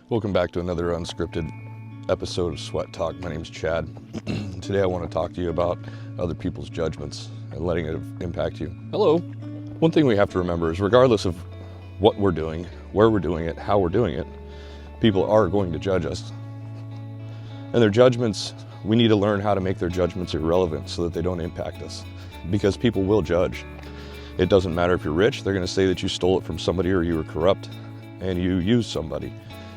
Welcome back to another unscripted episode of Sweat Talk. My name's Chad. Today I want to talk to you about other people's judgments and letting it impact you. Hello. One thing we have to remember is regardless of what we're doing, where we're doing it, how we're doing it, people are going to judge us. And their judgments, we need to learn how to make their judgments irrelevant so that they don't impact us. Because people will judge. It doesn't matter if you're rich, they're going to say that you stole it from somebody or you were corrupt and you used somebody.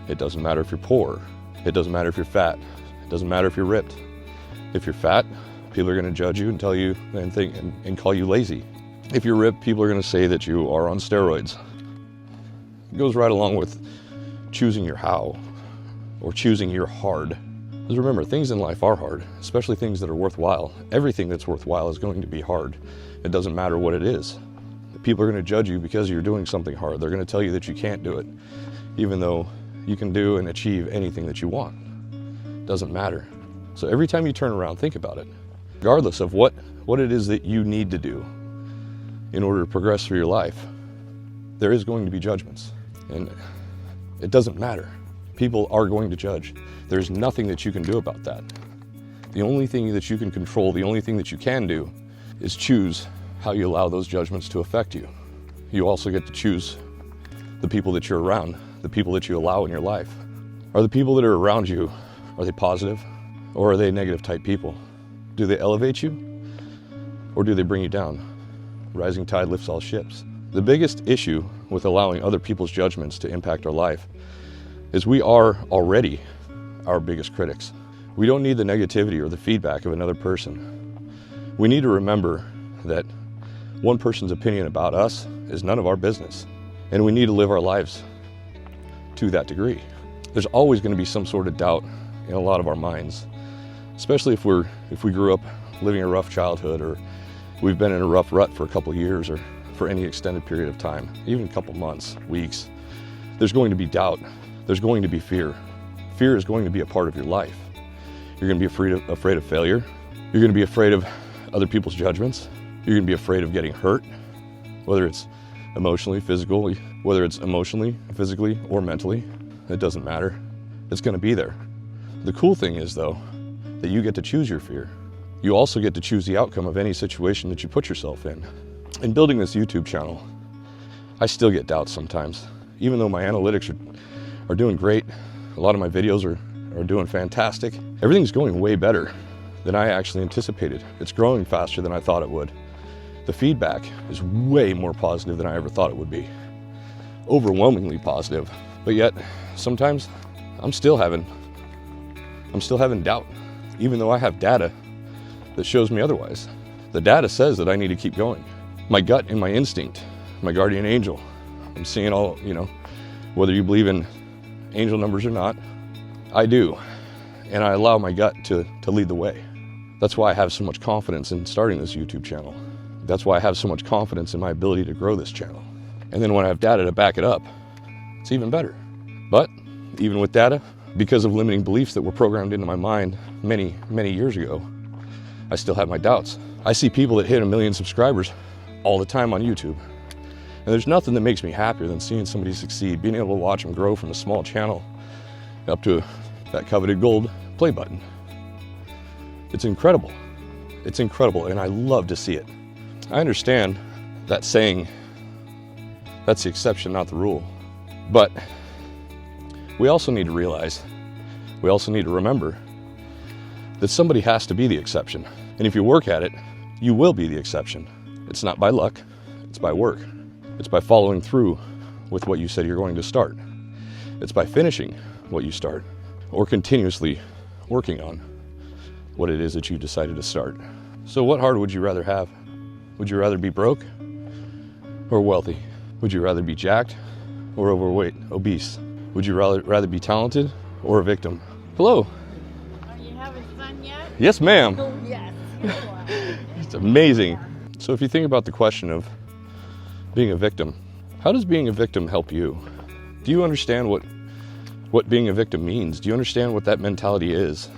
It doesn't matter if you're poor. It doesn't matter if you're fat. It doesn't matter if you're ripped. If you're fat, people are going to judge you and tell you and call you lazy. If you're ripped, people are going to say that you are on steroids. It goes right along with choosing your how or choosing your hard. Because remember, things in life are hard, especially things that are worthwhile. Everything that's worthwhile is going to be hard. It doesn't matter what it is. People are going to judge you because you're doing something hard. They're going to tell you that you can't do it, even though you can do and achieve anything that you want. It doesn't matter. So every time you turn around, think about it. Regardless of what it is that you need to do in order to progress through your life, there is going to be judgments. And it doesn't matter. People are going to judge. There's nothing that you can do about that. The only thing that you can control, the only thing that you can do is choose how you allow those judgments to affect you. You also get to choose the people that you're around, the people that you allow in your life. Are the people that are around you, are they positive or are they negative type people? Do they elevate you or do they bring you down? Rising tide lifts all ships. The biggest issue with allowing other people's judgments to impact our life is we are already our biggest critics. We don't need the negativity or the feedback of another person. We need to remember that one person's opinion about us is none of our business. And we need to live our lives to that degree. There's always going to be some sort of doubt in a lot of our minds, especially if we grew up living a rough childhood or we've been in a rough rut for a couple of years or for any extended period of time, even a couple months, weeks. There's going to be doubt. There's going to be fear. Fear is going to be a part of your life. You're going to be afraid of failure. You're going to be afraid of other people's judgments. You're going to be afraid of getting hurt, whether it's emotionally, physically, whether it's emotionally, physically, or mentally. It doesn't matter. It's going to be there. The cool thing is, though, that you get to choose your fear. You also get to choose the outcome of any situation that you put yourself in. In building this YouTube channel, I still get doubts sometimes. Even though my analytics are doing great, a lot of my videos are doing fantastic. Everything's going way better than I actually anticipated. It's growing faster than I thought it would. The feedback is way more positive than I ever thought it would be. Overwhelmingly positive. But yet, sometimes I'm still having doubt, even though I have data that shows me otherwise. The data says that I need to keep going. My gut and my instinct, my guardian angel. I'm seeing all, whether you believe in angel numbers or not, I do. And I allow my gut to lead the way. That's why I have so much confidence in starting this YouTube channel. That's why I have so much confidence in my ability to grow this channel. And then when I have data to back it up, it's even better. But even with data, because of limiting beliefs that were programmed into my mind many, many years ago, I still have my doubts. I see people that hit 1 million subscribers all the time on YouTube. And there's nothing that makes me happier than seeing somebody succeed, being able to watch them grow from a small channel up to that coveted gold play button. It's incredible. It's incredible, and I love to see it. I understand that saying, that's the exception, not the rule. But we also need to realize, we also need to remember that somebody has to be the exception. And if you work at it, you will be the exception. It's not by luck, it's by work. It's by following through with what you said you're going to start. It's by finishing what you start or continuously working on what it is that you decided to start. So what heart would you rather have? Would you rather be broke or wealthy? Would you rather be jacked or overweight, obese? Would you rather be talented or a victim? Hello. Are you having fun yet? Yes, ma'am. Oh, yes. It's amazing. So if you think about the question of being a victim, how does being a victim help you? Do you understand what being a victim means? Do you understand what that mentality is?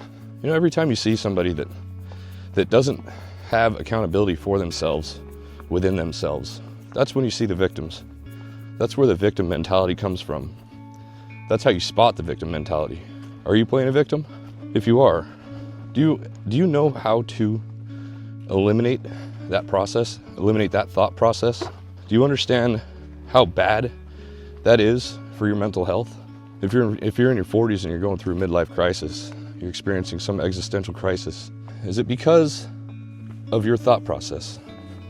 Every time you see somebody that doesn't have accountability for themselves, within themselves, that's when you see the victims. That's where the victim mentality comes from. That's how you spot the victim mentality. Are you playing a victim? If you are, do you know how to eliminate that process, eliminate that thought process? Do you understand how bad that is for your mental health? If you're in your 40s and you're going through a midlife crisis, you're experiencing some existential crisis, is it because of your thought process?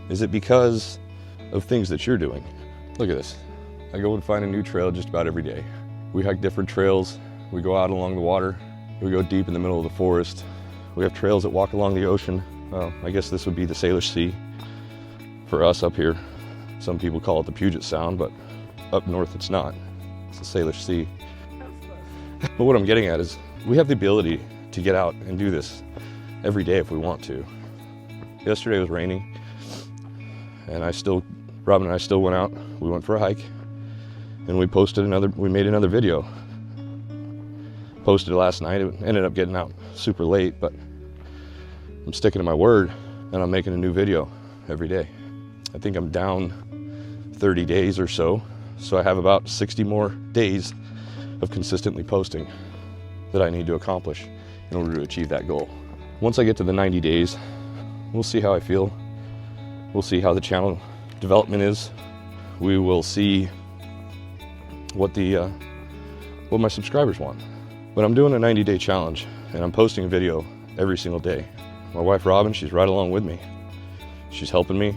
Is it because of things that you're doing? Look at this. I go and find a new trail just about every day. We hike different trails. We go out along the water. We go deep in the middle of the forest. We have trails that walk along the ocean. Well, I guess this would be the Salish Sea for us up here. Some people call it the Puget Sound, but up north it's not. It's the Salish Sea. But what I'm getting at is we have the ability to get out and do this every day if we want to. Yesterday it was raining, and Robin and I still went out. We went for a hike, and we made another video. Posted it last night. It ended up getting out super late, but I'm sticking to my word, and I'm making a new video every day. I think I'm down 30 days or so I have about 60 more days of consistently posting that I need to accomplish in order to achieve that goal. Once I get to the 90 days, we'll see how I feel. We'll see how the channel development is. We will see what my subscribers want. But I'm doing a 90-day challenge, and I'm posting a video every single day. My wife Robin, she's right along with me. She's helping me.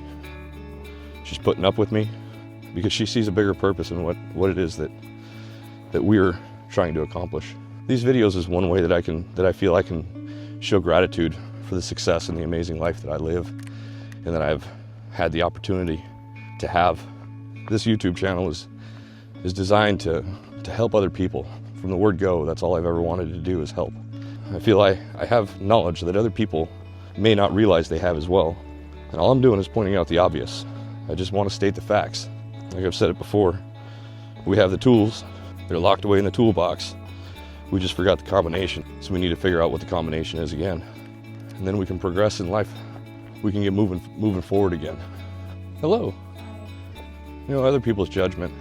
She's putting up with me because she sees a bigger purpose in what it is that we're trying to accomplish. These videos is one way that I feel I can show gratitude for the success and the amazing life that I live and that I've had the opportunity to have. This YouTube channel is designed to help other people. From the word go, that's all I've ever wanted to do is help. I feel I have knowledge that other people may not realize they have as well. And all I'm doing is pointing out the obvious. I just want to state the facts. Like I've said it before, we have the tools. They're locked away in the toolbox. We just forgot the combination. So we need to figure out what the combination is again. And then we can progress in life. We can get moving forward again. Hello. You know, other people's judgment.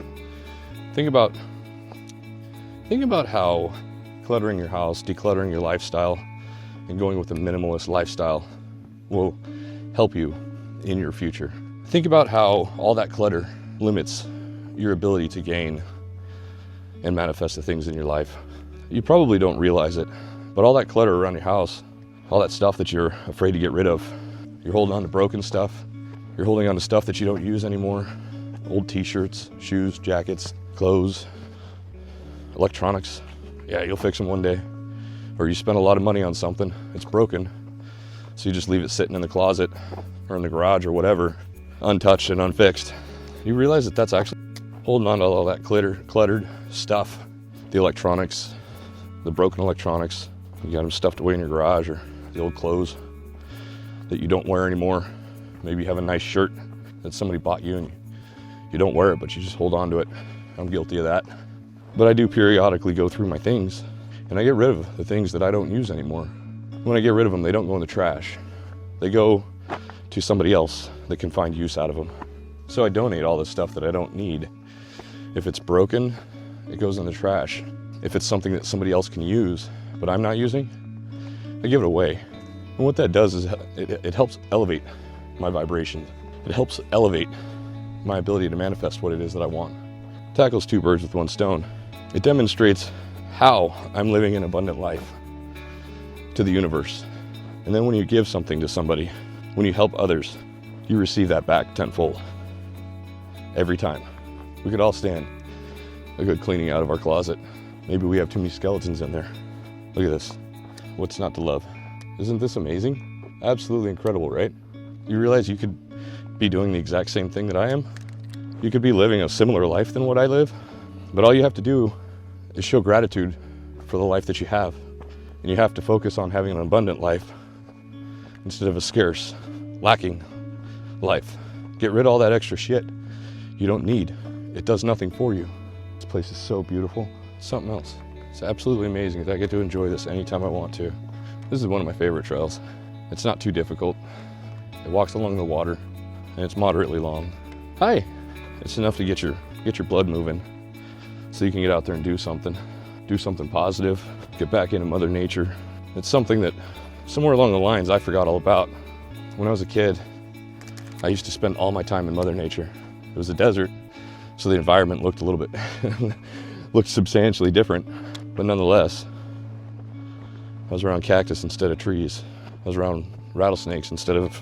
Think about how cluttering your house, decluttering your lifestyle, and going with a minimalist lifestyle will help you in your future. Think about how all that clutter limits your ability to gain and manifest the things in your life. You probably don't realize it, but all that clutter around your house, all that stuff that you're afraid to get rid of, you're holding on to broken stuff, you're holding on to stuff that you don't use anymore, old t-shirts, shoes, jackets, clothes, electronics. Yeah, you'll fix them one day. Or you spend a lot of money on something, it's broken, so you just leave it sitting in the closet or in the garage or whatever, untouched and unfixed. You realize that that's actually holding on to all that cluttered stuff, the electronics, the broken electronics. You got them stuffed away in your garage, or the old clothes that you don't wear anymore. Maybe you have a nice shirt that somebody bought you and you don't wear it, but you just hold on to it. I'm guilty of that. But I do periodically go through my things and I get rid of the things that I don't use anymore. When I get rid of them, they don't go in the trash. They go to somebody else that can find use out of them. So I donate all the stuff that I don't need. If it's broken, it goes in the trash. If it's something that somebody else can use, but I'm not using, I give it away. And what that does is it helps elevate my vibration. It helps elevate my ability to manifest what it is that I want. It tackles two birds with one stone. It demonstrates how I'm living an abundant life to the universe. And then when you give something to somebody, when you help others, you receive that back tenfold. Every time. We could all stand a good cleaning out of our closet. Maybe we have too many skeletons in there. Look at this. What's not to love? Isn't this amazing? Absolutely incredible, right? You realize you could be doing the exact same thing that I am? You could be living a similar life than what I live, but all you have to do is show gratitude for the life that you have. And you have to focus on having an abundant life instead of a scarce, lacking life. Get rid of all that extra shit you don't need. It does nothing for you. This place is so beautiful. It's something else. It's absolutely amazing that I get to enjoy this anytime I want to. This is one of my favorite trails. It's not too difficult. It walks along the water and it's moderately long. Hi! It's enough to get your blood moving. so you can get out there and do something positive, get back into Mother Nature. It's something that somewhere along the lines I forgot all about. When I was a kid, I used to spend all my time in Mother Nature. It was a desert, so the environment looked a little bit, looked substantially different, but nonetheless, I was around cactus instead of trees. I was around rattlesnakes instead of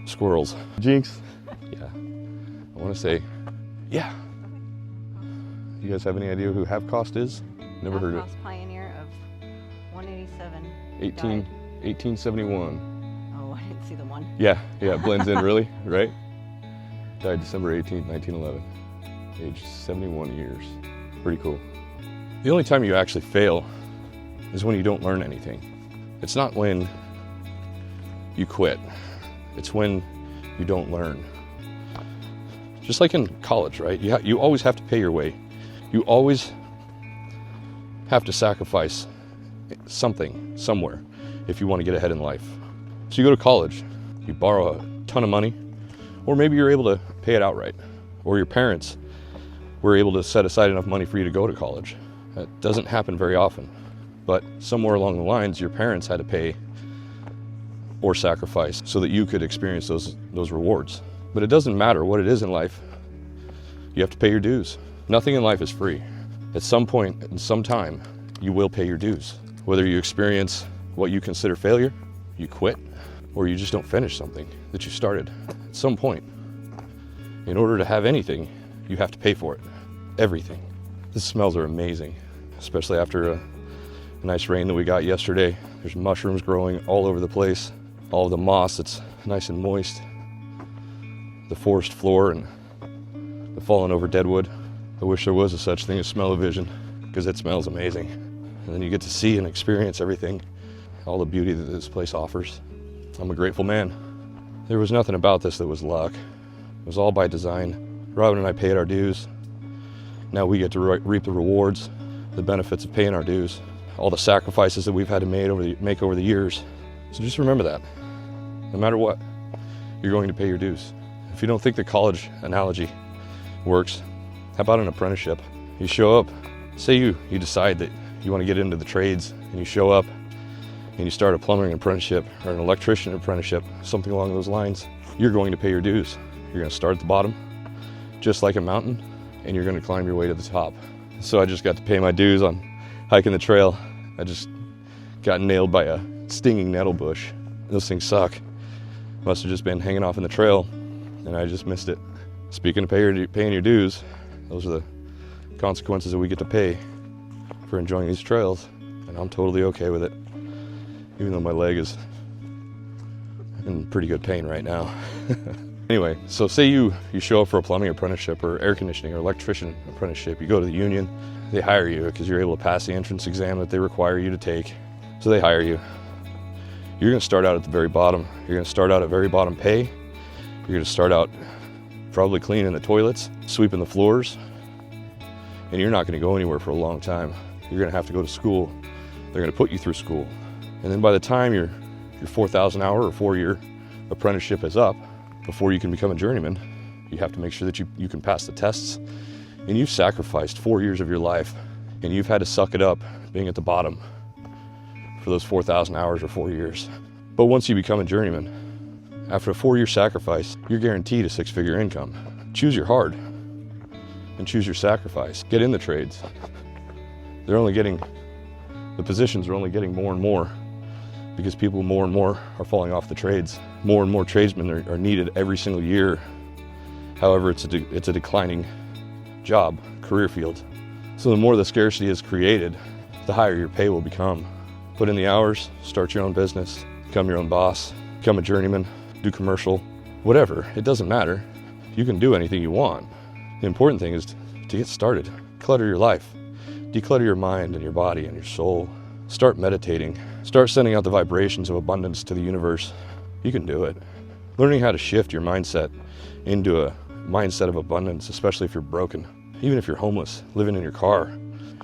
squirrels. Jinx? Yeah. I want to say, yeah. You guys have any idea who Half Cost is? Never heard of it. Half Cost pioneer of 187. 1871. Oh, I didn't see the one. Yeah, it blends in really, right? Died December 18th, 1911. Age 71 years. Pretty cool. The only time you actually fail is when you don't learn anything. It's not when you quit. It's when you don't learn. Just like in college, right? You always have to pay your way. You always have to sacrifice something somewhere if you want to get ahead in life. So you go to college, you borrow a ton of money, or maybe you're able to pay it outright, or your parents were able to set aside enough money for you to go to college. That doesn't happen very often, but somewhere along the lines, your parents had to pay or sacrifice so that you could experience those rewards. But it doesn't matter what it is in life, you have to pay your dues. Nothing in life is free. At some point, in some time, you will pay your dues. Whether you experience what you consider failure, you quit, or you just don't finish something that you started. At some point, in order to have anything, you have to pay for it. Everything. The smells are amazing, especially after a nice rain that we got yesterday. There's mushrooms growing all over the place. All of the moss that's nice and moist. The forest floor and the fallen over deadwood. I wish there was a such thing as smell-o-vision, because it smells amazing. And then you get to see and experience everything, all the beauty that this place offers. I'm a grateful man. There was nothing about this that was luck. It was all by design. Robin and I paid our dues. Now we get to reap the rewards, the benefits of paying our dues, all the sacrifices that we've had to make over the years. So just remember that. No matter what, you're going to pay your dues. If you don't think the college analogy works, how about an apprenticeship? You show up, say you decide that you want to get into the trades, and you show up and you start a plumbing apprenticeship or an electrician apprenticeship, something along those lines. You're going to pay your dues. You're going to start at the bottom, just like a mountain, and you're going to climb your way to the top. So I just got to pay my dues on hiking the trail. I just got nailed by a stinging nettle bush. Those things suck. Must have just been hanging off in the trail, and I just missed it. Speaking of paying your dues, those are the consequences that we get to pay for enjoying these trails, and I'm totally okay with it, even though my leg is in pretty good pain right now. Anyway, so say you show up for a plumbing apprenticeship or air conditioning or electrician apprenticeship. You go to the union, they hire you because you're able to pass the entrance exam that they require you to take. So they hire you. You're going to start out at the very bottom. You're going to start out at very bottom pay. You're going to start out probably cleaning the toilets, sweeping the floors, and you're not going to go anywhere for a long time. You're going to have to go to school. They're going to put you through school. And then by the time your 4,000 hour or 4-year apprenticeship is up, before you can become a journeyman, you have to make sure that you can pass the tests. And you've sacrificed 4 years of your life, and you've had to suck it up being at the bottom for those 4,000 hours or 4 years. But once you become a journeyman, after a 4-year sacrifice, you're guaranteed a 6-figure income. Choose your hard and choose your sacrifice. Get in the trades. The positions are only getting more and more because people more and more are falling off the trades. More and more tradesmen are needed every single year. However, it's a declining job, career field. So the more the scarcity is created, the higher your pay will become. Put in the hours, start your own business, become your own boss, become a journeyman, do commercial, whatever, it doesn't matter. You can do anything you want. The important thing is to get started. Clutter your life. Declutter your mind and your body and your soul. Start meditating. Start sending out the vibrations of abundance to the universe. You can do it. Learning how to shift your mindset into a mindset of abundance, especially if you're broken, even if you're homeless, living in your car.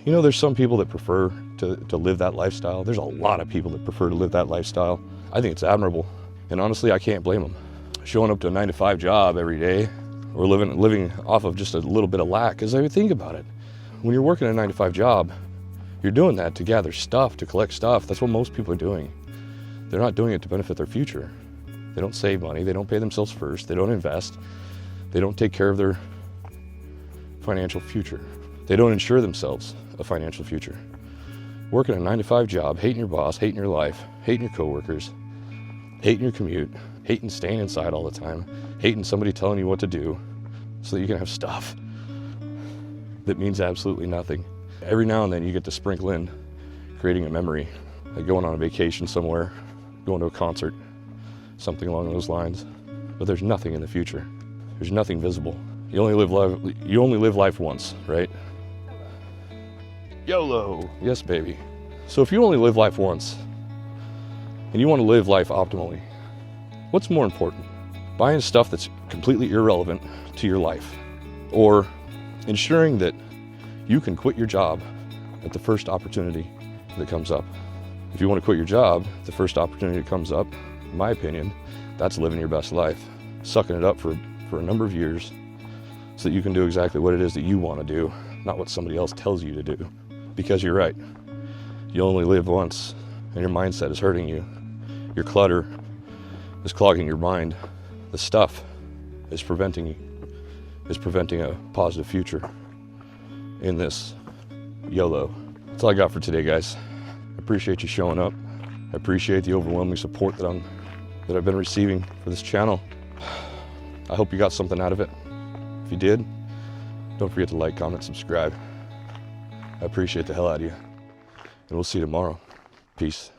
You know, there's some people that prefer to live that lifestyle. There's a lot of people that prefer to live that lifestyle. I think it's admirable. And honestly, I can't blame them. Showing up to a 9-to-5 job every day or living off of just a little bit of lack, because I would think about it. when you're working a 9-to-5 job, you're doing that to gather stuff, to collect stuff. That's what most people are doing. They're not doing it to benefit their future. They don't save money, they don't pay themselves first, they don't invest, they don't take care of their financial future. They don't ensure themselves a financial future. Working a 9-to-5 job, hating your boss, hating your life, hating your coworkers, hating your commute, hating staying inside all the time, hating somebody telling you what to do so that you can have stuff that means absolutely nothing. Every now and then you get to sprinkle in creating a memory, like going on a vacation somewhere, going to a concert, something along those lines. But there's nothing in the future. There's nothing visible. You only live life once, right? YOLO. Yes, baby. So if you only live life once and you want to live life optimally, what's more important? Buying stuff that's completely irrelevant to your life, or ensuring that you can quit your job at the first opportunity that comes up? If you want to quit your job, the first opportunity that comes up, in my opinion, that's living your best life, sucking it up for a number of years so that you can do exactly what it is that you want to do, not what somebody else tells you to do. Because you're right, you only live once, and your mindset is hurting you. Your clutter is clogging your mind. The stuff is preventing a positive future in this YOLO. That's all I got for today, guys. I appreciate you showing up. I appreciate the overwhelming support that I've been receiving for this channel. I hope you got something out of it. If you did, don't forget to like, comment, subscribe. I appreciate the hell out of you. And we'll see you tomorrow. Peace.